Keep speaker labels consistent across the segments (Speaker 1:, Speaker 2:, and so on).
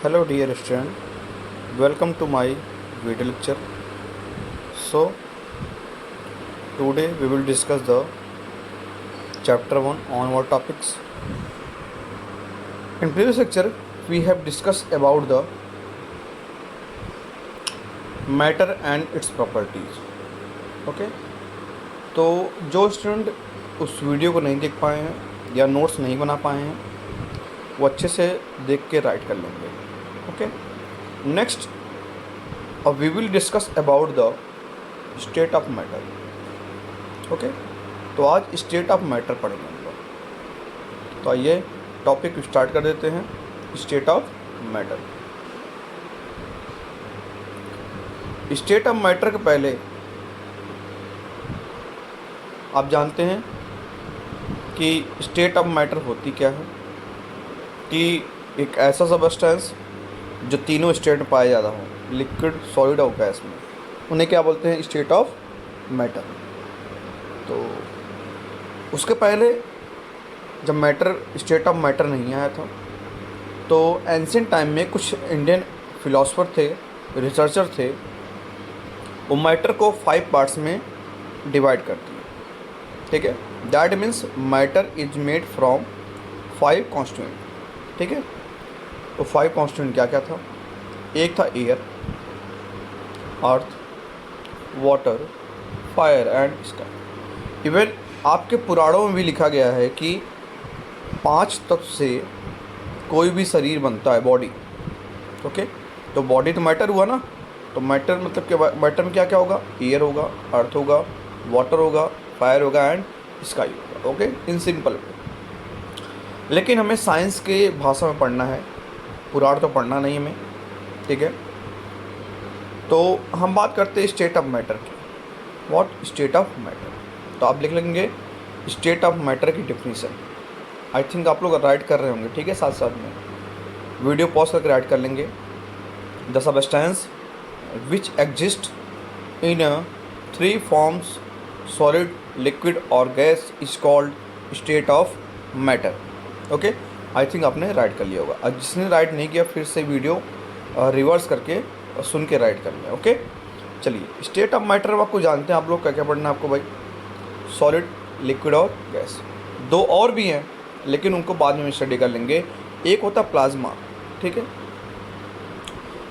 Speaker 1: Hello dear student, welcome to my video lecture. So today we will discuss the chapter 1 on our topics. In previous lecture we have discussed about the matter and its properties. Okay, तो जो student उस video को नहीं देख पाए हैं या notes नहीं बना पाए हैं वो अच्छे से देख के राइट कर लेंगे. Okay, next we will discuss about the state of matter. Okay, तो आज स्टेट ऑफ मैटर पढ़ेंगे हम लोग. तो आइए टॉपिक स्टार्ट कर देते हैं. State of matter. State of matter के पहले आप जानते हैं कि स्टेट ऑफ मैटर होती क्या है, कि एक ऐसा सबस्टेंस जो तीनों स्टेट में पाया जाता हो, लिक्विड, सॉलिड और गैस में, उन्हें क्या बोलते हैं? State of matter. तो उसके पहले जब मैटर स्टेट ऑफ मैटर नहीं आया था तो एंशिएंट टाइम में कुछ इंडियन फिलोसोफर थे, रिसर्चर थे, वो मैटर को 5 पार्ट्स में डिवाइड कर दिए. ठीक है, that means matter is made from 5 constituent. ठीक है, तो 5 कॉन्स्टिट्यूएंट क्या क्या था? एक था air, earth, water, fire and sky. Even आपके पुराणों में भी लिखा गया है कि 5 तत्व से कोई भी शरीर बनता है, बॉडी. ओके, तो बॉडी तो मैटर हुआ ना. तो मैटर मतलब क्या? मैटर में क्या क्या होगा? एयर होगा, अर्थ होगा, वाटर होगा, फायर होगा एंड स्काई होगा. Okay, in simple. लेकिन हमें साइंस के भाषा में पढ़ना है, पुराण तो पढ़ना नहीं हमें. ठीक है, तो हम बात करते हैं स्टेट ऑफ मैटर की. What state of matter? तो आप लिख लेंगे स्टेट ऑफ मैटर की डिफिनीशन. आई थिंक आप लोग राइट कर रहे होंगे. ठीक है, साथ साथ में वीडियो पॉज करके राइट कर लेंगे. The substance which exist in 3 forms, solid, liquid और gas, is called state of matter. Okay, I think आपने राइट कर लिया होगा. और जिसने राइट नहीं किया फिर से वीडियो रिवर्स करके सुन के राइट कर लें. ओके, चलिए स्टेट ऑफ मैटर आपको जानते हैं आप लोग क्या क्या पढ़ना है आपको भाई? सॉलिड, लिक्विड और गैस. 2 और भी हैं लेकिन उनको बाद में स्टडी कर लेंगे. एक होता है प्लाज्मा, ठीक है,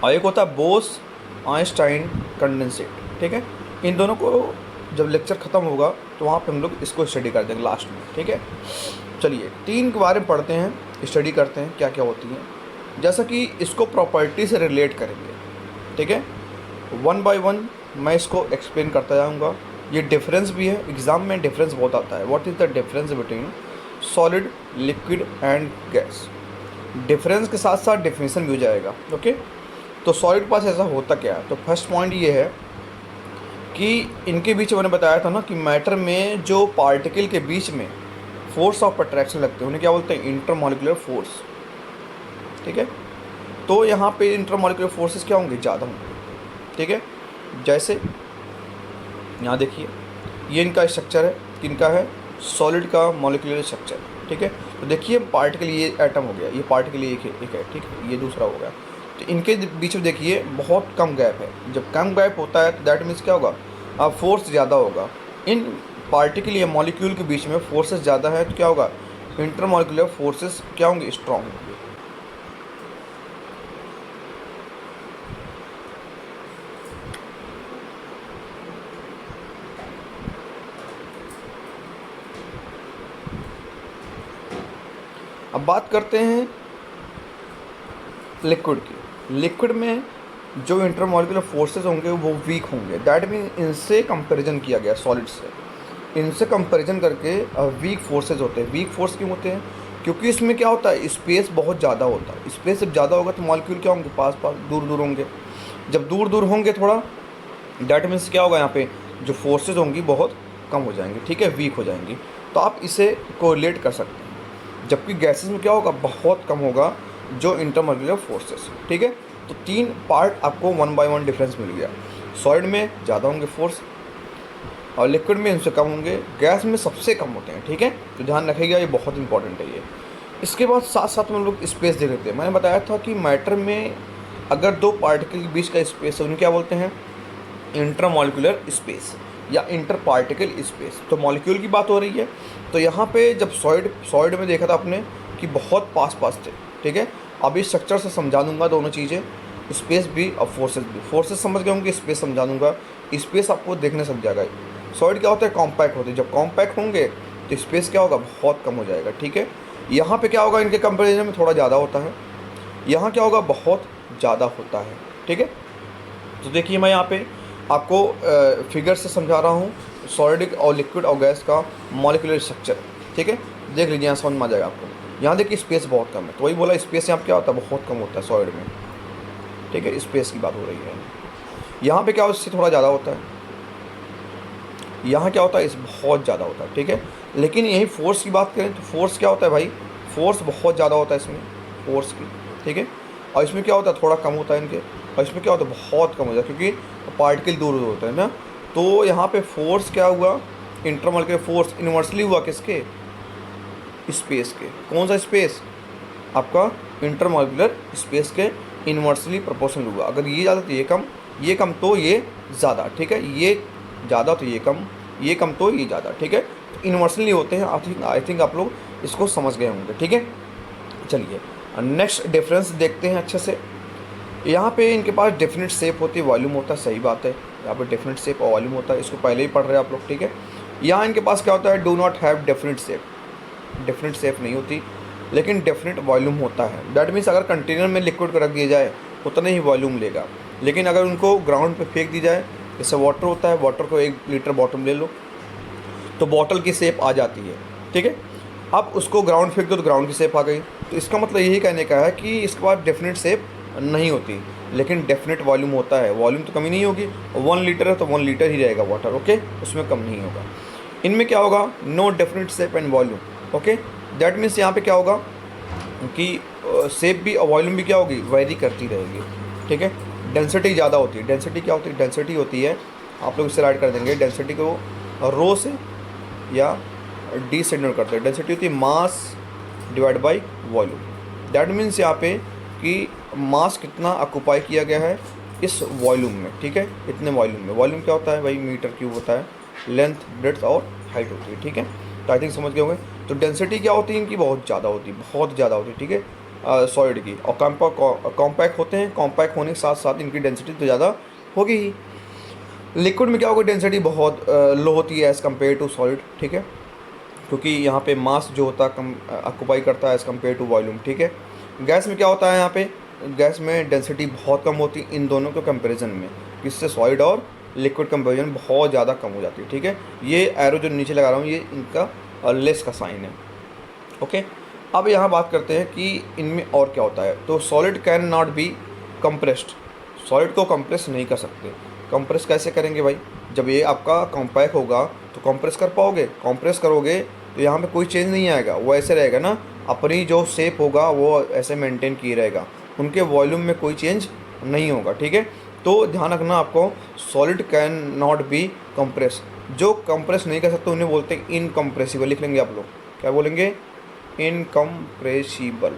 Speaker 1: और एक होता है बोस आइंस्टाइन कंडेंसेट. ठीक है, इन दोनों को जब लेक्चर ख़त्म होगा तो वहाँ पे हम लोग इसको स्टडी कर देंगे लास्ट में. ठीक है, चलिए 3 के बारे में पढ़ते हैं, स्टडी करते हैं क्या क्या होती हैं. जैसा कि इसको प्रॉपर्टी से रिलेट करेंगे. ठीक है, 1 बाय 1 मैं इसको एक्सप्लेन करता जाऊँगा. ये डिफरेंस भी है, एग्ज़ाम में डिफरेंस बहुत आता है. What is the difference between solid, liquid and gas? Difference के साथ साथ डेफिनेशन भी हो जाएगा. ओके, तो सॉलिड के पास ऐसा होता क्या है? तो फर्स्ट पॉइंट ये है कि इनके बीच मैंने बताया था ना कि मैटर में जो पार्टिकल के बीच में फोर्स ऑफ अट्रैक्शन लगते हैं उन्हें क्या बोलते हैं? Intermolecular force. ठीक है, तो यहाँ पे इंटरमॉलिक्यूलर फोर्सेस क्या होंगे? ज़्यादा होंगे. ठीक है, जैसे यहाँ देखिए ये इनका स्ट्रक्चर है, किनका है? सॉलिड का मॉलिक्यूलर स्ट्रक्चर. ठीक है, तो देखिए पार्टिकल, ये एटम हो गया, ये पार्टिकल एक है. ठीक है, ये दूसरा हो गया. तो इनके बीच में देखिए बहुत कम गैप है. जब कम गैप होता है तो दैट मीन्स क्या होगा? अब फोर्स ज़्यादा होगा. इन पार्टिकल या मॉलिक्यूल के बीच में फोर्सेस ज़्यादा है तो क्या होगा? इंटरमॉलिक्यूलर फोर्सेस क्या होंगे? स्ट्रॉन्ग होंगे. अब बात करते हैं लिक्विड की. लिक्विड में जो इंटरमॉलिक्यूलर फोर्सेस होंगे वो वीक होंगे. दैट मीन इनसे कंपैरिजन किया गया सॉलिड से. इनसे कंपैरिजन करके वीक फोर्सेस होते हैं. वीक फोर्स क्यों होते हैं? क्योंकि इसमें क्या होता है? स्पेस बहुत ज़्यादा होता है. स्पेस जब ज़्यादा होगा तो मॉलिक्यूल क्या होंगे? पास पास, दूर दूर होंगे. जब दूर दूर होंगे थोड़ा, दैट मीन्स क्या होगा? यहाँ पे जो फोर्सेज होंगी बहुत कम हो जाएंगी. ठीक है, वीक हो जाएंगी. तो आप इसे कोरिलेट कर सकते हैं. जबकि गैसेस में क्या होगा? बहुत कम होगा जो इंटरमॉलिक्यूलर फोर्सेस. ठीक है, तो 3 पार्ट आपको 1 बाय 1 डिफरेंस मिल गया. सॉलिड में ज़्यादा होंगे फोर्स और लिक्विड में इनसे कम होंगे. गैस में सबसे कम होते हैं. ठीक है, तो ध्यान रखिएगा, ये बहुत इंपॉर्टेंट है. ये इसके बाद साथ साथ में हम लोग स्पेस देख लेते हैं। मैंने बताया था कि मैटर में अगर दो पार्टिकल के बीच का स्पेस है उन्हें क्या बोलते हैं, इंटरमॉलिक्यूलर स्पेस या इंटर पार्टिकल स्पेस। तो मॉलिक्यूल की बात हो रही है, तो यहाँ पे जब सॉलिड में देखा था आपने कि बहुत पास पास थे, ठीक है। अभी स्ट्रक्चर से समझा दूंगा दोनों चीज़ें, स्पेस भी और फोर्सेस भी। फोर्सेस समझ गए होंगे, स्पेस समझा दूंगा, स्पेस आपको देखने सक जाएगा। सॉलिड क्या होता है, कॉम्पैक्ट होते हैं। जब कॉम्पैक्ट होंगे तो स्पेस क्या होगा, बहुत कम हो जाएगा, ठीक है। यहाँ पे क्या होगा, इनके कंपेरिजन में थोड़ा ज़्यादा होता है, यहाँ क्या होगा, बहुत ज़्यादा होता है, ठीक है। तो देखिए मैं यहाँ पे आपको फिगर से समझा रहा हूँ सॉलिड और लिक्विड और गैस का मॉलिक्यूलर स्ट्रक्चर, ठीक है। देख लीजिए, यहाँ समझ में आ जाएगा आपको। यहाँ देखिए स्पेस बहुत कम है, तो वही बोला स्पेस यहाँ क्या होता है, बहुत कम होता है सॉलिड में, ठीक है। स्पेस की बात हो रही है। यहाँ पे क्या होता है, इससे थोड़ा ज़्यादा होता है। यहाँ क्या होता है, इस बहुत ज़्यादा होता है, ठीक है। लेकिन यही फोर्स की बात करें तो फोर्स क्या होता है भाई, फोर्स बहुत ज़्यादा होता है इसमें, फोर्स की, ठीक है। और इसमें क्या होता है, थोड़ा कम होता है इनके। और इसमें क्या होता है, बहुत कम हो जाता है, क्योंकि पार्टिकल दूर दूर होते हैं ना। तो यहाँ पे फोर्स क्या हुआ, इंटरमॉलिक्यूलर फोर्स इन्वर्सली हुआ किसके, स्पेस के। कौन सा स्पेस, आपका इंटरमॉलिक्यूलर स्पेस के इन्वर्सली प्रोपोर्शनल हुआ। अगर ये ज़्यादा तो ये कम, ये कम तो ये ज़्यादा, ठीक है। ये ज़्यादा तो ये कम, ये कम तो ये ज़्यादा, ठीक है। इन्वर्सली होते हैं। आई थिंक आप लोग इसको समझ गए होंगे, ठीक है। चलिए नेक्स्ट डिफरेंस देखते हैं अच्छे से। यहाँ पे इनके पास डेफिनेट शेप होती है, वॉल्यूम होता है, सही बात है। यहाँ पे डेफिनेट शेप और वॉल्यूम होता है, इसको पहले ही पढ़ रहे हैं आप लोग, ठीक है। यहाँ इनके पास क्या होता है, do not have definite shape, definite shape नहीं होती, लेकिन डेफिनेट वॉल्यूम होता है। दैट मीन्स अगर कंटेनर में लिक्विड को रख दिया जाए उतना ही वॉल्यूम लेगा, लेकिन अगर उनको ग्राउंड पे फेंक दी जाए, जैसे वाटर होता है, वाटर को 1 लीटर बॉटल ले लो तो बॉटल की शेप आ जाती है, ठीक है। अब उसको ग्राउंड फेंक दो तो ग्राउंड की शेप आ गई। तो इसका मतलब यही कहने का है कि इसके बाद डेफिनेट शेप नहीं होती, लेकिन डेफिनेट वॉल्यूम होता है। वॉल्यूम तो कमी नहीं होगी, 1 लीटर है तो 1 लीटर ही रहेगा वाटर, ओके, उसमें कम नहीं होगा। इनमें क्या होगा, no definite shape and volume, okay. That means यहाँ पे क्या होगा कि शेप भी और वॉल्यूम भी क्या होगी, वेरी करती रहेगी, ठीक है। डेंसिटी ज़्यादा होती है। डेंसिटी क्या होती है, डेंसिटी होती है, आप लोग इससे राइट कर देंगे, डेंसिटी को रो से या डी से डिनोट करते हैं। डेंसिटी होती है mass divide by volume. That means यहाँ पे कि मास कितना ऑक्यूपाई किया गया है इस वॉल्यूम में, ठीक है, इतने वॉल्यूम में। वॉल्यूम क्या होता है भाई, मीटर क्यूब होता है, लेंथ, ब्रेड्थ और हाइट होती है, ठीक है। तो आई थिंक समझ गए होंगे। तो डेंसिटी क्या होती है इनकी, बहुत ज़्यादा होती है, बहुत ज़्यादा होती है, ठीक है, सॉलिड की। और कॉम्पैक्ट होते हैं, कॉम्पैक्ट होने के साथ साथ इनकी डेंसिटी तो ज़्यादा होगी ही। लिक्विड में क्या होगा, डेंसिटी बहुत लो होती है एज़ कम्पेयर टू सॉलिड, ठीक है, क्योंकि यहाँ पे मास जो होता है कम ऑक्यूपाई करता है एज़ कम्पेयर टू वॉल्यूम, ठीक है। गैस में क्या होता है, यहाँ पे गैस में डेंसिटी बहुत कम होती है इन दोनों के कंपैरिजन में, जिससे सॉलिड और लिक्विड कंपैरिजन बहुत ज़्यादा कम हो जाती है, ठीक है। ये एरो जो नीचे लगा रहा हूँ ये इनका लेस का साइन है, ओके। अब यहाँ बात करते हैं कि इनमें और क्या होता है। तो solid can not be compressed, solid को कंप्रेस नहीं कर सकते। कंप्रेस कैसे करेंगे भाई, जब ये आपका कॉम्पैक्ट होगा तो कंप्रेस कर पाओगे, कंप्रेस करोगे तो यहाँ पे कोई चेंज नहीं आएगा, वो ऐसे रहेगा ना, अपनी जो शेप होगा वो ऐसे मेंटेन किए रहेगा, उनके वॉल्यूम में कोई चेंज नहीं होगा, ठीक है। तो ध्यान रखना आपको, solid can not be compress, जो कंप्रेस नहीं कर सकते उन्हें बोलते हैं इनकम्प्रेसिबल। लिख लेंगे आप लोग, क्या बोलेंगे, इनकम्प्रेसिबल,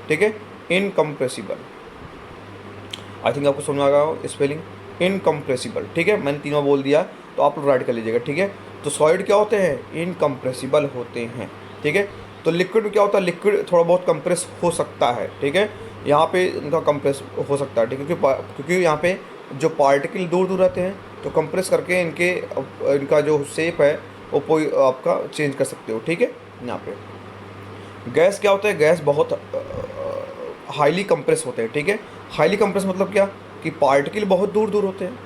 Speaker 1: ठीक है, इनकम्प्रेसिबल। आई थिंक आपको समझ आ गया स्पेलिंग इनकम्प्रेसिबल, ठीक है। मैंने तीनों बोल दिया तो आप लोग राइट कर लीजिएगा, ठीक है। तो सॉलिड क्या होते हैं, इनकम्प्रेसिबल होते हैं, ठीक है। तो लिक्विड में क्या होता है, लिक्विड थोड़ा बहुत कंप्रेस हो सकता है, ठीक है। यहाँ पे इनका कंप्रेस हो सकता है, ठीक है, क्योंकि यहाँ पे जो पार्टिकल दूर दूर रहते हैं तो कंप्रेस करके इनका जो शेप है वो कोई आपका चेंज कर सकते हो, ठीक है। यहाँ पे गैस क्या होता है, गैस बहुत हाईली कंप्रेस होते हैं, ठीक है। हाईली कंप्रेस मतलब क्या, कि पार्टिकल बहुत दूर दूर होते हैं,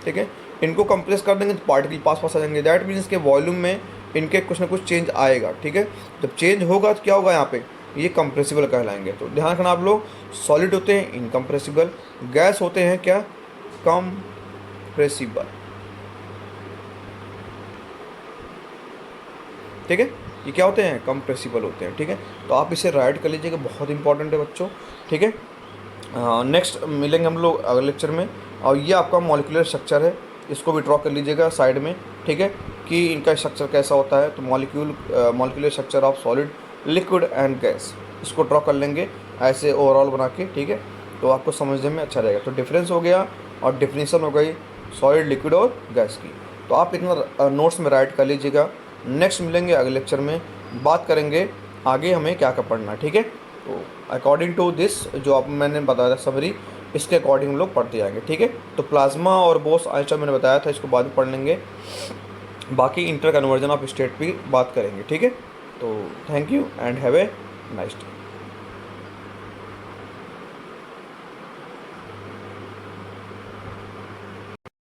Speaker 1: ठीक है। इनको कंप्रेस कर देंगे तो पार्टिकल पास पास आ जाएंगे। दैट मीन्स के वॉल्यूम में इनके कुछ ना कुछ चेंज आएगा, ठीक है। जब चेंज होगा तो क्या होगा, यहाँ पे ये कंप्रेसिबल कहलाएंगे। तो ध्यान रखना आप लोग, सॉलिड होते हैं इनकम्प्रेसिबल, गैस होते हैं क्या, कंप्रेसिबल, ठीक है। ये क्या होते हैं, कंप्रेसिबल होते हैं, ठीक है। तो आप इसे राइट कर लीजिएगा, बहुत इंपॉर्टेंट है बच्चों, ठीक है। नेक्स्ट मिलेंगे हम लोग अगले लेक्चर में। और ये आपका मॉलिक्यूलर स्ट्रक्चर है, इसको भी ड्रॉ कर लीजिएगा साइड में, ठीक है। कि इनका स्ट्रक्चर कैसा होता है। तो molecular structure of solid, liquid and gas, इसको ड्रॉ कर लेंगे ऐसे ओवरऑल बना के, ठीक है। तो आपको समझने में अच्छा रहेगा। तो डिफरेंस हो गया और डिफिनीसन हो गई सॉलिड, लिक्विड और गैस की। तो आप इतना नोट्स में राइट कर लीजिएगा। नेक्स्ट मिलेंगे अगले लेक्चर में, बात करेंगे आगे हमें क्या क्या पढ़ना है, ठीक है। तो अकॉर्डिंग टू दिस जो आप मैंने बताया था समरी, इसके अकॉर्डिंग हम लोग पढ़ते जाएंगे, ठीक है। तो प्लाज्मा और बोस आइंस्टाइन मैंने बताया था, इसको बाद में पढ़ लेंगे। बाकी इंटर कन्वर्जन ऑफ स्टेट भी बात करेंगे, ठीक है। तो thank you and have a nice day.